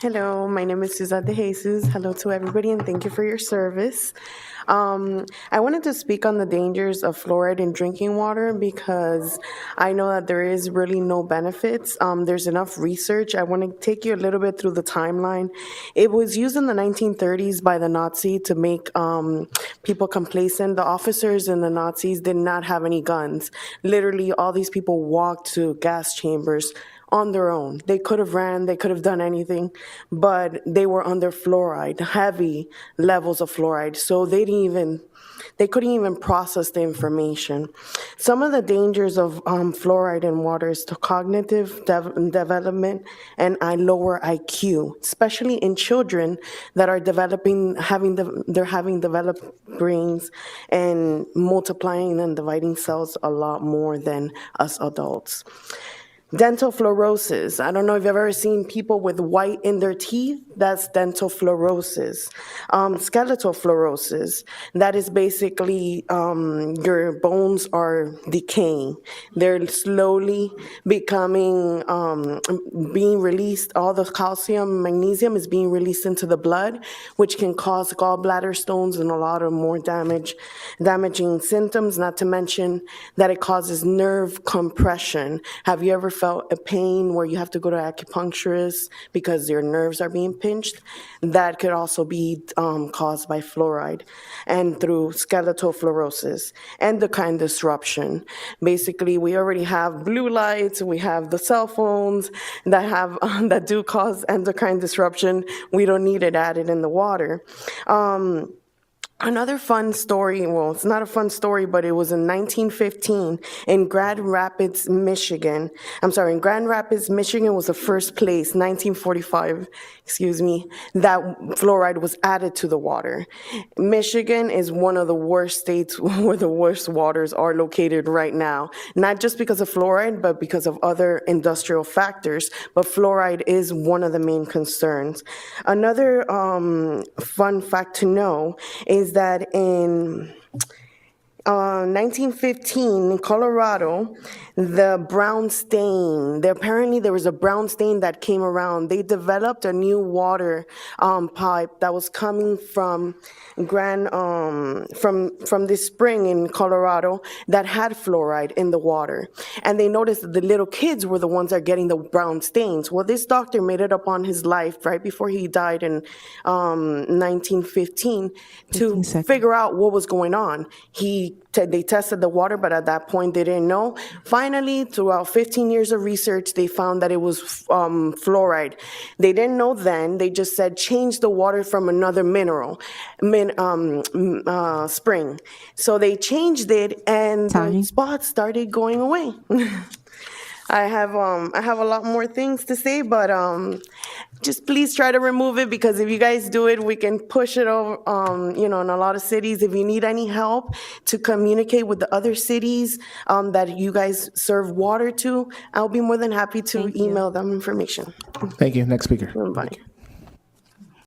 Hello, my name is Suzette de Jesus. Hello to everybody, and thank you for your service. I wanted to speak on the dangers of fluoride in drinking water because I know that there is really no benefits. There's enough research. I want to take you a little bit through the timeline. It was used in the 1930s by the Nazi to make people complacent. The officers in the Nazis did not have any guns. Literally, all these people walked to gas chambers on their own. They could have ran, they could have done anything, but they were under fluoride, heavy levels of fluoride. So they couldn't even process the information. Some of the dangers of fluoride in water is the cognitive development and lower IQ, especially in children that are they're having developed brains and multiplying and dividing cells a lot more than us adults. Dental fluorosis. I don't know if you've ever seen people with white in their teeth. That's dental fluorosis. Skeletal fluorosis. That is basically your bones are decaying. They're slowly being released. All the calcium, magnesium is being released into the blood, which can cause gallbladder stones and a lot of more damaging symptoms, not to mention that it causes nerve compression. Have you ever felt a pain where you have to go to acupuncturist because your nerves are being pinched? That could also be caused by fluoride and through skeletal fluorosis. Endocrine disruption. Basically, we already have blue lights, we have the cell phones that do cause endocrine disruption. We don't need it added in the water. Another fun story, well, it's not a fun story, but it was in 1915 in Grand Rapids, Michigan. In Grand Rapids, Michigan was the first place, 1945, that fluoride was added to the water. Michigan is one of the worst states where the worst waters are located right now, not just because of fluoride, but because of other industrial factors, but fluoride is one of the main concerns. Another fun fact to know is that in 1915 in Colorado, apparently there was a brown stain that came around. They developed a new water pipe that was coming from from this spring in Colorado that had fluoride in the water. And they noticed that the little kids were the ones that are getting the brown stains. Well, this doctor made it upon his life right before he died in 1915 to figure out what was going on. They tested the water, but at that point they didn't know. Finally, throughout 15 years of research, they found that it was fluoride. They didn't know then. They just said change the water from another spring. So they changed it, and the spots started going away. I have a lot more things to say, but just please try to remove it, because if you guys do it, we can push it over, in a lot of cities. If you need any help to communicate with the other cities that you guys serve water to, I'll be more than happy to email them information. Thank you. Next speaker. Bye.